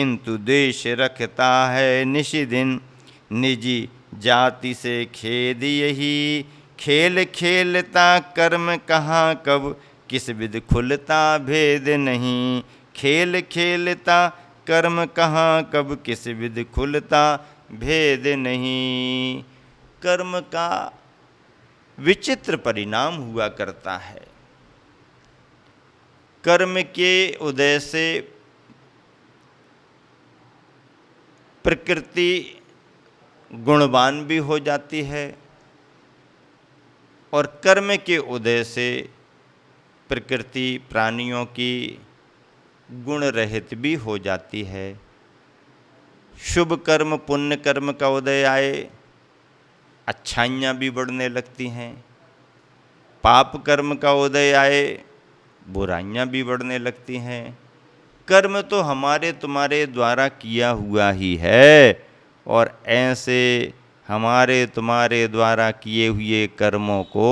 किंतु द्वेष रखता है निशिदिन। निजी जाति से खेद यही, खेल खेलता कर्म कहाँ कब, किस विध खुलता भेद नहीं। खेल खेलता कर्म कहाँ कब, किस विध खुलता भेद नहीं। कर्म का विचित्र परिणाम हुआ करता है। कर्म के उदय से प्रकृति गुणवान भी हो जाती है और कर्म के उदय से प्रकृति प्राणियों की गुण रहित भी हो जाती है। शुभ कर्म पुण्य कर्म का उदय आए, अच्छाइयाँ भी बढ़ने लगती हैं। पाप कर्म का उदय आए, बुराइयाँ भी बढ़ने लगती हैं। कर्म तो हमारे तुम्हारे द्वारा किया हुआ ही है और ऐसे हमारे तुम्हारे द्वारा किए हुए कर्मों को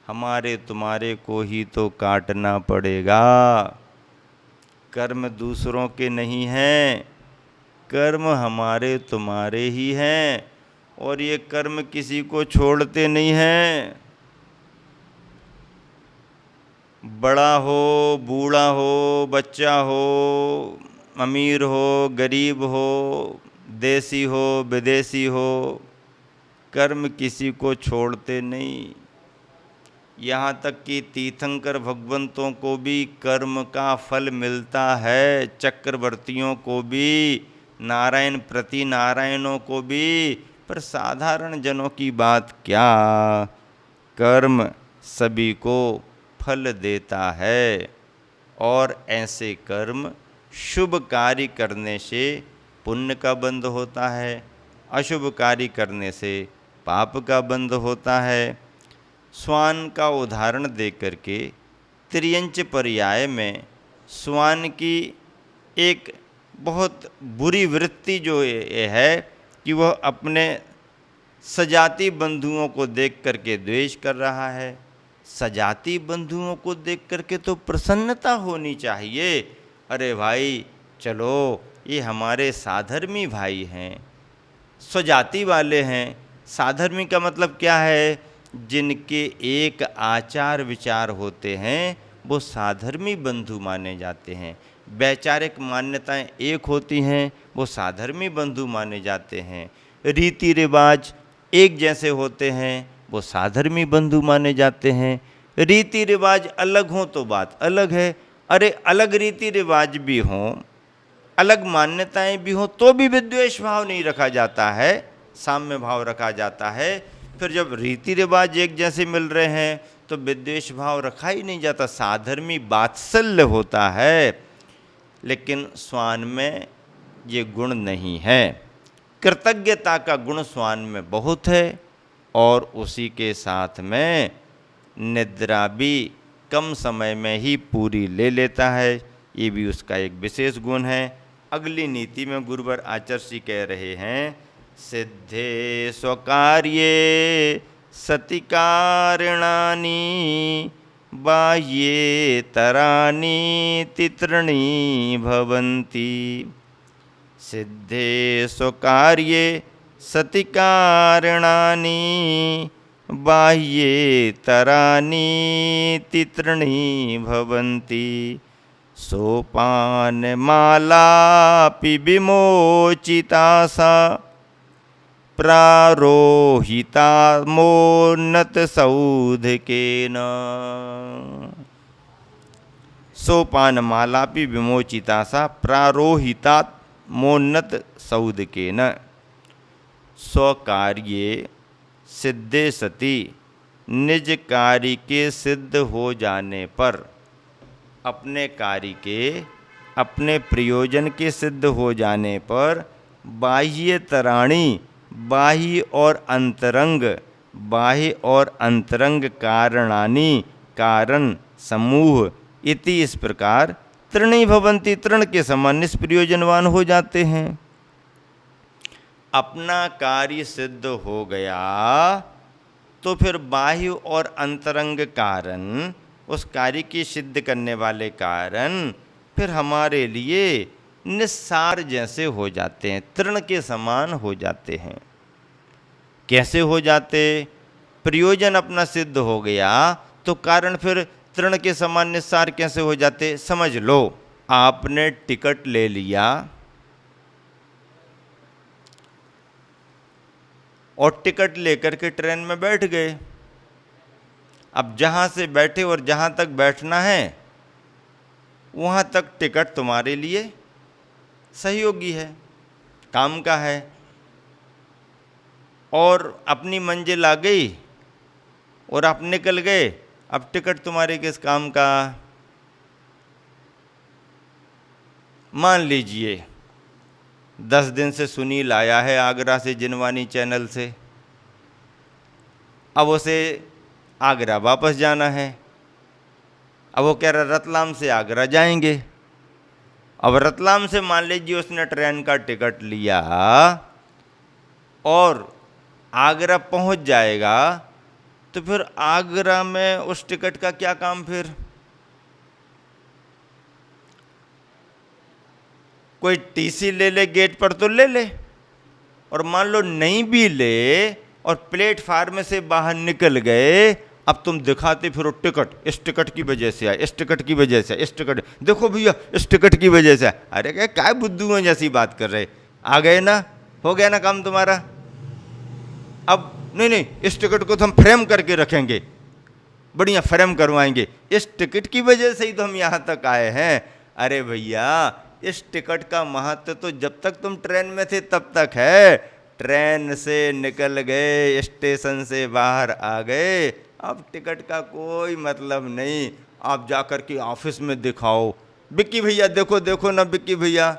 हमारे तुम्हारे को ही तो काटना पड़ेगा। कर्म दूसरों के नहीं हैं, कर्म हमारे तुम्हारे ही हैं और ये कर्म किसी को छोड़ते नहीं हैं। बड़ा हो, बूढ़ा हो, बच्चा हो, अमीर हो, गरीब हो, देसी हो, विदेशी हो, कर्म किसी को छोड़ते नहीं। यहाँ तक कि तीर्थंकर भगवंतों को भी कर्म का फल मिलता है, चक्रवर्तियों को भी, नारायण प्रति नारायणों को भी, पर साधारण जनों की बात क्या। कर्म सभी को फल देता है और ऐसे कर्म शुभ कार्य करने से पुण्य का बंध होता है, अशुभ कार्य करने से पाप का बंध होता है। श्वान का उदाहरण देकर के त्रियंच पर्याय में श्वान की एक बहुत बुरी वृत्ति जो ये है कि वह अपने सजाती बंधुओं को देख करके द्वेष कर रहा है। सजाती बंधुओं को देख करके तो प्रसन्नता होनी चाहिए। अरे भाई चलो, ये हमारे साधर्मी भाई हैं, स्वजाति वाले हैं। साधर्मी का मतलब क्या है? जिनके एक आचार विचार होते हैं वो साधर्मी बंधु माने जाते हैं। वैचारिक मान्यताएं एक होती हैं, वो साधर्मी बंधु माने जाते हैं। रीति रिवाज एक जैसे होते हैं, वो साधर्मी बंधु माने जाते हैं। रीति रिवाज अलग हों तो बात अलग है। अरे अलग रीति रिवाज भी हों, अलग मान्यताएं भी हों तो भी विद्वेष भाव नहीं रखा जाता है, साम्य भाव रखा जाता है। फिर जब रीति रिवाज एक जैसे मिल रहे हैं तो विद्वेष भाव रखा ही नहीं जाता, साधर्मी वात्सल्य होता है। लेकिन श्वान में ये गुण नहीं है। कृतज्ञता का गुण श्वान में बहुत है और उसी के साथ में निद्रा भी कम समय में ही पूरी ले लेता है, ये भी उसका एक विशेष गुण है। अगली नीति में गुरुवर आचार्य जी कह रहे हैं, सिद्धे स्वकार्ये सति कारणानि बाह्ये तरानि तित्रणी भवन्ति। सिद्धे स्वकार्ये सति कारणानि बाह्ये तरानि तित्रणी भवन्ति। सोपानमालापि विमोचिता सा प्रारोहिता मोन्नत सौधकेन। सोपानमालापि विमोचिता सा प्रारोहिता मोन्नत सौधकेन। स्वकार्ये सिद्धे सति, निज कार्य के सिद्ध हो जाने पर, अपने कार्य के अपने प्रयोजन के सिद्ध हो जाने पर, बाह्य तराणी बाह्य और अंतरंग, बाह्य और अंतरंग कारणानि कारण समूह इति, इस प्रकार तृणी भवन्ति, तृण के समान निष्प्रयोजनवान हो जाते हैं। अपना कार्य सिद्ध हो गया तो फिर बाह्य और अंतरंग कारण, उस कार्य की सिद्ध करने वाले कारण फिर हमारे लिए निस्सार जैसे हो जाते हैं, तृण के समान हो जाते हैं। कैसे हो जाते? प्रयोजन अपना सिद्ध हो गया तो कारण फिर तृण के समान निस्सार कैसे हो जाते? समझ लो, आपने टिकट ले लिया और टिकट लेकर के ट्रेन में बैठ गए। अब जहां से बैठे और जहां तक बैठना है वहां तक टिकट तुम्हारे लिए सहयोगी है, काम का है, और अपनी मंजिल आ गई और आप निकल गए। अब टिकट तुम्हारे किस काम का? मान लीजिए 10 दिन से सुनील आया है आगरा से जिनवानी चैनल से, अब उसे आगरा वापस जाना है। अब वो कह रहा रतलाम से आगरा जाएंगे। अब रतलाम से मान लीजिए उसने ट्रेन का टिकट लिया और आगरा पहुंच जाएगा, तो फिर आगरा में उस टिकट का क्या काम? फिर कोई टीसी ले ले गेट पर तो ले ले, और मान लो नहीं भी ले और प्लेटफार्म से बाहर निकल गए, अब तुम दिखाते फिर टिकट, इस टिकट की वजह से आए, इस टिकट की वजह से, इस टिकट, देखो भैया इस टिकट की वजह से। अरे क्या बुद्धू जैसी बात कर रहे, आ गए ना, हो गया ना काम तुम्हारा। अब नहीं, इस टिकट को तो हम फ्रेम करके रखेंगे, बढ़िया फ्रेम करवाएंगे, इस टिकट की वजह से ही तो हम यहाँ तक आए हैं। अरे भैया, इस टिकट का महत्व तो जब तक तुम ट्रेन में थे तब तक है, ट्रेन से निकल गए, स्टेशन से बाहर आ गए, अब टिकट का कोई मतलब नहीं। आप जाकर के ऑफिस में दिखाओ, बिक्की भैया देखो देखो ना, बिक्की भैया,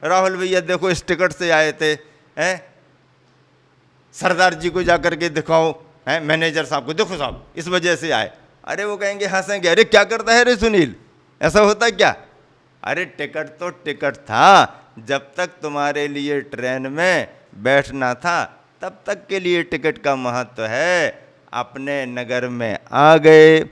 राहुल भैया देखो इस टिकट से आए थे, हैं, सरदार जी को जाकर के दिखाओ, हैं, मैनेजर साहब को, देखो साहब इस वजह से आए। अरे वो कहेंगे, हंसेंगे, अरे क्या करता है रे सुनील, ऐसा होता क्या? अरे टिकट तो टिकट था, जब तक तुम्हारे लिए ट्रेन में बैठना था तब तक के लिए टिकट का महत्व है। अपने नगर में आ गए,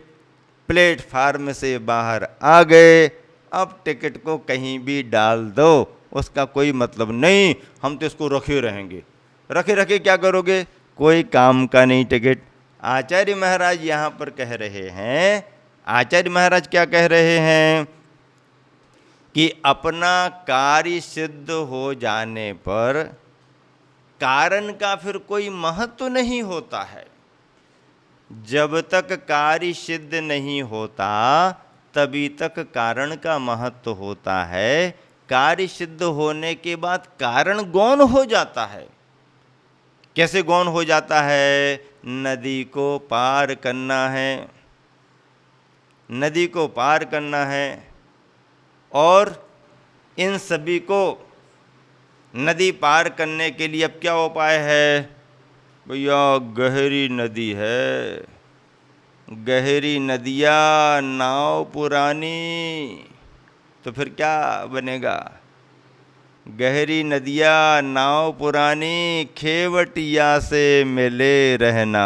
प्लेटफार्म से बाहर आ गए, अब टिकट को कहीं भी डाल दो, उसका कोई मतलब नहीं, हम तो इसको रखे रहेंगे। रखे रखे क्या करोगे? कोई काम का नहीं टिकट। आचार्य महाराज यहाँ पर कह रहे हैं, आचार्य महाराज क्या कह रहे हैं कि अपना कार्य सिद्ध हो जाने पर कारण का फिर कोई महत्व नहीं होता है। जब तक कार्य सिद्ध नहीं होता तभी तक कारण का महत्व होता है। कार्य सिद्ध होने के बाद कारण गौण हो जाता है। कैसे गौण हो जाता है? नदी को पार करना है, नदी को पार करना है, और इन सभी को नदी पार करने के लिए अब क्या उपाय है? भैया गहरी नदी है, गहरी नदिया नाव पुरानी, तो फिर क्या बनेगा? गहरी नदिया नाव पुरानी, खेवटिया से मिले रहना,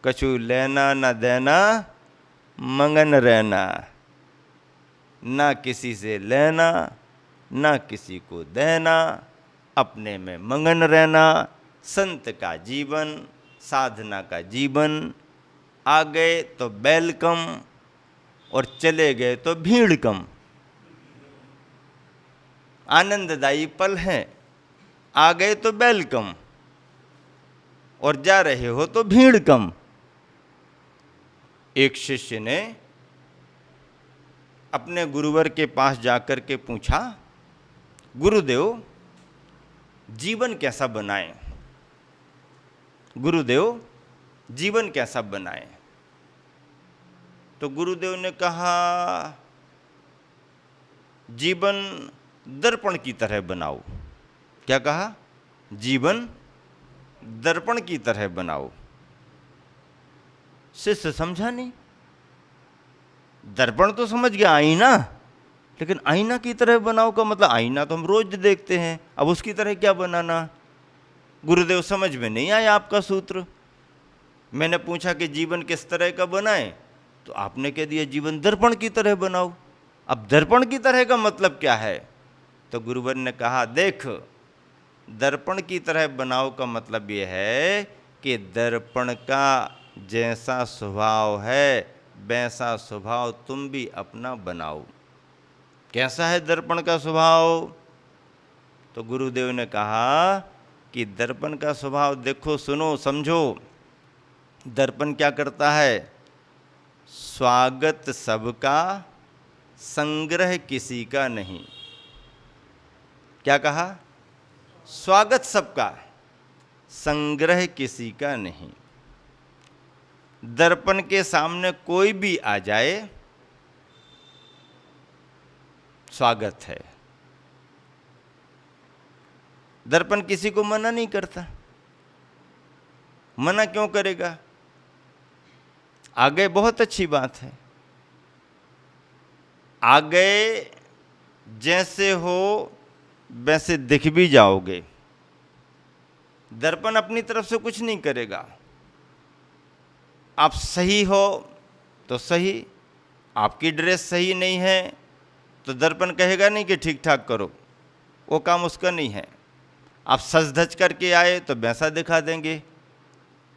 कछु लेना न देना, मंगन रहना, ना किसी से लेना ना किसी को देना, अपने में मगन रहना। संत का जीवन, साधना का जीवन, आ गए तो वेलकम और चले गए तो भीड़ कम। आनंददायी पल हैं, आ गए तो वेलकम और जा रहे हो तो भीड़ कम। एक शिष्य ने अपने गुरुवर के पास जाकर के पूछा, गुरुदेव जीवन कैसा बनाएं? गुरुदेव जीवन कैसा बनाएं? तो गुरुदेव ने कहा, जीवन दर्पण की तरह बनाओ। क्या कहा? जीवन दर्पण की तरह बनाओ। शिष्य समझा नहीं। दर्पण तो समझ गया, आईना, लेकिन आईना की तरह बनाओ का मतलब, आईना तो हम रोज देखते हैं, अब उसकी तरह क्या बनाना? गुरुदेव समझ में नहीं आया आपका सूत्र। मैंने पूछा कि जीवन किस तरह का बनाएं, तो आपने कह दिया जीवन दर्पण की तरह बनाओ। अब दर्पण की तरह का मतलब क्या है? तो गुरुवर ने कहा, देख, दर्पण की तरह बनाओ का मतलब ये है कि दर्पण का जैसा स्वभाव है वैसा स्वभाव तुम भी अपना बनाओ। कैसा है दर्पण का स्वभाव? तो गुरुदेव ने कहा कि दर्पण का स्वभाव देखो, सुनो, समझो। दर्पण क्या करता है? स्वागत सबका, संग्रह किसी का नहीं। क्या कहा? स्वागत सबका, संग्रह किसी का नहीं। दर्पण के सामने कोई भी आ जाए, स्वागत है। दर्पण किसी को मना नहीं करता। मना क्यों करेगा? आ गए, बहुत अच्छी बात है। आ गए, जैसे हो वैसे दिख भी जाओगे। दर्पण अपनी तरफ से कुछ नहीं करेगा। आप सही हो तो सही, आपकी ड्रेस सही नहीं है तो दर्पण कहेगा नहीं कि ठीक ठाक करो, वो काम उसका नहीं है। आप सज धज करके आए तो वैसा दिखा देंगे।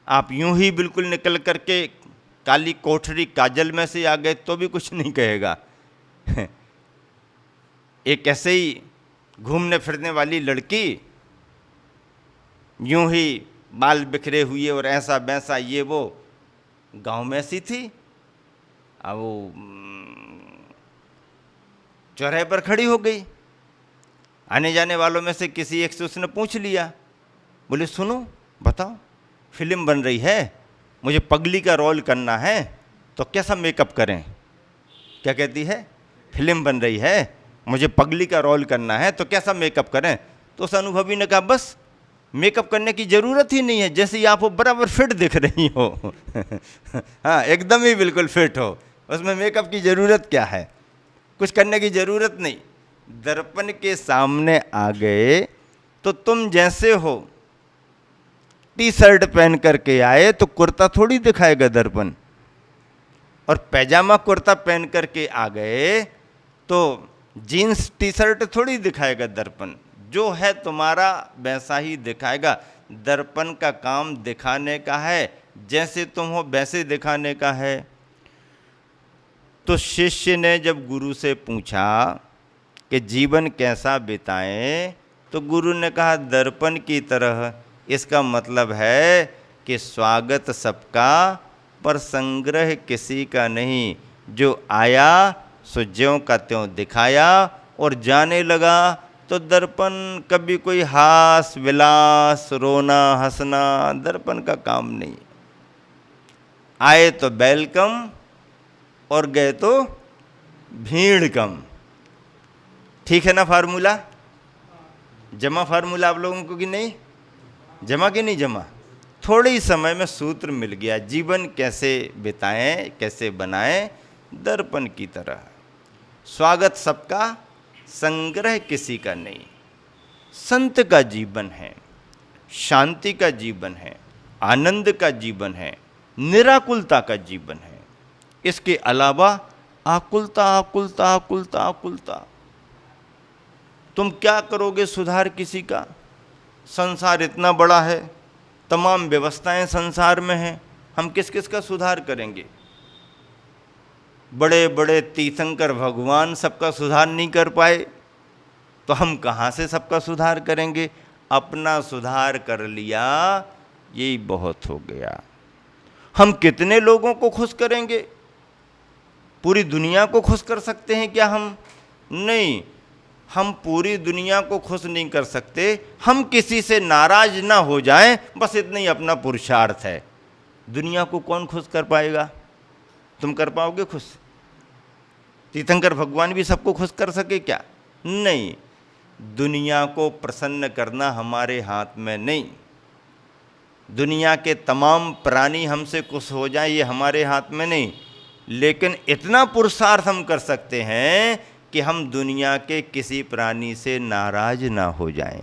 आप यूं ही बिल्कुल निकल करके काली कोठरी काजल में से आ गए तो भी कुछ नहीं कहेगा। एक ऐसे ही घूमने फिरने वाली लड़की यूं ही बाल बिखरे हुए और ऐसा वैसा ये वो गांव में सी थी। अब वो चौराहे पर खड़ी हो गई। आने जाने वालों में से किसी एक से उसने पूछ लिया, बोले सुनो, बताओ, फिल्म बन रही है, मुझे पगली का रोल करना है, तो कैसा मेकअप करें? क्या कहती है? फिल्म बन रही है, मुझे पगली का रोल करना है, तो कैसा मेकअप करें? तो उस अनुभवी ने कहा, बस मेकअप करने की ज़रूरत ही नहीं है, जैसे ही आप वो बराबर फिट दिख रही हो। हाँ, एकदम ही बिल्कुल फिट हो, उसमें मेकअप की ज़रूरत क्या है? कुछ करने की ज़रूरत नहीं। दर्पण के सामने आ गए तो तुम जैसे हो, टी शर्ट पहन करके आए तो कुर्ता थोड़ी दिखाएगा दर्पण, और पैजामा कुर्ता पहन करके आ गए तो जीन्स टी शर्ट थोड़ी दिखाएगा दर्पण। जो है तुम्हारा वैसा ही दिखाएगा। दर्पण का काम दिखाने का है, जैसे तुम हो वैसे दिखाने का है। तो शिष्य ने जब गुरु से पूछा कि जीवन कैसा बिताएं, तो गुरु ने कहा दर्पण की तरह। इसका मतलब है कि स्वागत सबका पर संग्रह किसी का नहीं। जो आया सो ज्यों का त्यों दिखाया और जाने लगा। तो दर्पण कभी कोई हास विलास, रोना हंसना दर्पण का काम नहीं। आए तो वेलकम और गए तो भीड़ कम। ठीक है ना फार्मूला? जमा फार्मूला आप लोगों को कि नहीं? जमा कि नहीं जमा? थोड़े ही समय में सूत्र मिल गया। जीवन कैसे बिताएं, कैसे बनाएं? दर्पण की तरह। स्वागत सबका, संग्रह किसी का नहीं। संत का जीवन है, शांति का जीवन है, आनंद का जीवन है, निराकुलता का जीवन है। इसके अलावा आकुलता आकुलता आकुलता आकुलता। तुम क्या करोगे सुधार किसी का? संसार इतना बड़ा है, तमाम व्यवस्थाएं संसार में हैं, हम किस किस का सुधार करेंगे? बड़े बड़े तीर्थंकर भगवान सबका सुधार नहीं कर पाए, तो हम कहाँ से सबका सुधार करेंगे? अपना सुधार कर लिया, यही बहुत हो गया। हम कितने लोगों को खुश करेंगे? पूरी दुनिया को खुश कर सकते हैं क्या हम? नहीं, हम पूरी दुनिया को खुश नहीं कर सकते। हम किसी से नाराज ना हो जाएं, बस इतना ही अपना पुरुषार्थ है। दुनिया को कौन खुश कर पाएगा? तुम कर पाओगे खुश? तीर्थंकर भगवान भी सबको खुश कर सके क्या? नहीं। दुनिया को प्रसन्न करना हमारे हाथ में नहीं। दुनिया के तमाम प्राणी हमसे खुश हो जाएं, ये हमारे हाथ में नहीं। लेकिन इतना पुरुषार्थ हम कर सकते हैं कि हम दुनिया के किसी प्राणी से नाराज ना हो जाएं।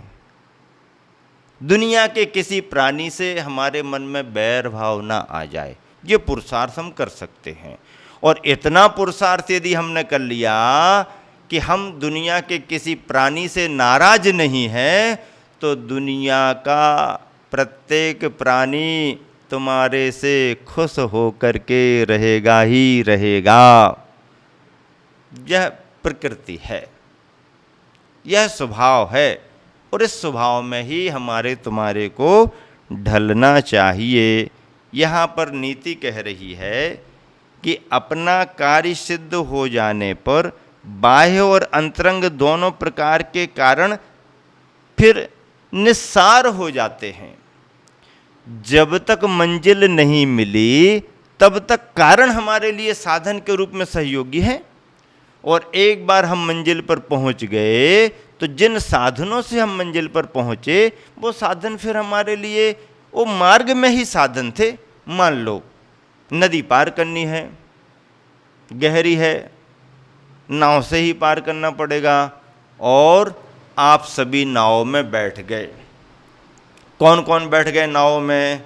दुनिया के किसी प्राणी से हमारे मन में बैर भाव ना आ जाए। ये पुरुषार्थ हम कर सकते हैं। और इतना पुरुषार्थ यदि हमने कर लिया कि हम दुनिया के किसी प्राणी से नाराज नहीं हैं, तो दुनिया का प्रत्येक प्राणी तुम्हारे से खुश होकर के रहेगा ही रहेगा। यह प्रकृति है, यह स्वभाव है, और इस स्वभाव में ही हमारे तुम्हारे को ढलना चाहिए। यहाँ पर नीति कह रही है कि अपना कार्य सिद्ध हो जाने पर बाह्य और अंतरंग दोनों प्रकार के कारण फिर निस्सार हो जाते हैं। जब तक मंजिल नहीं मिली तब तक कारण हमारे लिए साधन के रूप में सहयोगी हैं, और एक बार हम मंजिल पर पहुंच गए तो जिन साधनों से हम मंजिल पर पहुंचे वो साधन फिर हमारे लिए वो मार्ग में ही साधन थे। मान लो नदी पार करनी है, गहरी है, नाव से ही पार करना पड़ेगा, और आप सभी नाव में बैठ गए। कौन कौन बैठ गए नाव में?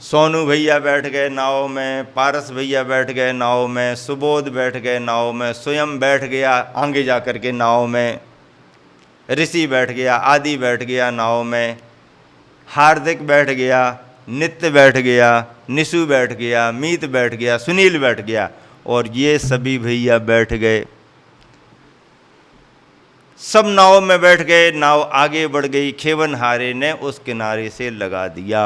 सोनू भैया बैठ गए नाव में, पारस भैया बैठ गए नाव में, सुबोध बैठ गए नाव में, स्वयं बैठ गया आगे जा कर के नाव में, ऋषि बैठ गया, आदि बैठ गया नाव में, हार्दिक बैठ गया, नित्य बैठ गया, निशु बैठ गया, मीत बैठ गया, सुनील बैठ गया, और ये सभी भैया बैठ गए। सब नाव में बैठ गए, नाव आगे बढ़ गई, खेवनहारे ने उस किनारे से लगा दिया।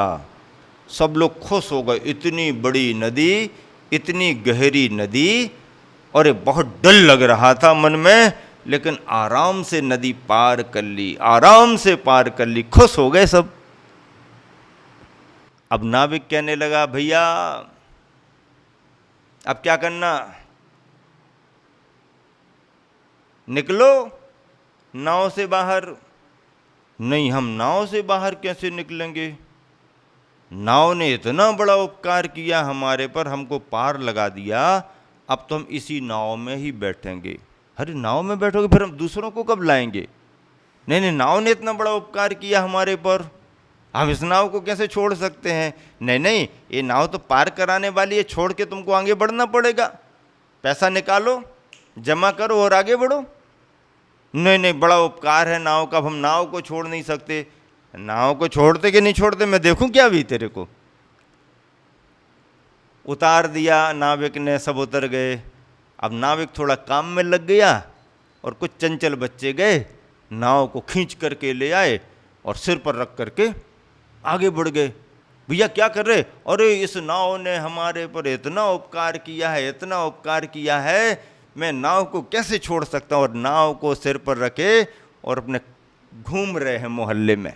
सब लोग खुश हो गए, इतनी बड़ी नदी, इतनी गहरी नदी, और बहुत डर लग रहा था मन में, लेकिन आराम से नदी पार कर ली, आराम से पार कर ली, खुश हो गए सब। अब नाविक कहने लगा, भैया अब क्या करना, निकलो नाव से बाहर। नहीं, हम नाव से बाहर कैसे निकलेंगे? नाव ने इतना बड़ा उपकार किया हमारे पर, हमको पार लगा दिया, अब तो हम इसी नाव में ही बैठेंगे। अरे नाव में बैठोगे फिर हम दूसरों को कब लाएंगे? नहीं नहीं, नाव ने इतना बड़ा उपकार किया हमारे पर, हम इस नाव को कैसे छोड़ सकते हैं? नहीं नहीं, ये नाव तो पार कराने वाली है, छोड़ के तुमको आगे बढ़ना पड़ेगा, पैसा निकालो, जमा करो और आगे बढ़ो। नहीं नहीं, बड़ा उपकार है नाव का, हम नाव को छोड़ नहीं सकते। नाव को छोड़ते कि नहीं छोड़ते मैं देखूं क्या भी तेरे को। उतार दिया नाविक ने, सब उतर गए। अब नाविक थोड़ा काम में लग गया, और कुछ चंचल बच्चे गए, नाव को खींच करके ले आए और सिर पर रख करके आगे बढ़ गए। भैया क्या कर रहे? अरे इस नाव ने हमारे पर इतना उपकार किया है, इतना उपकार किया है, मैं नाव को कैसे छोड़ सकता हूँ। और नाव को सिर पर रखे और अपने घूम रहे हैं मोहल्ले में।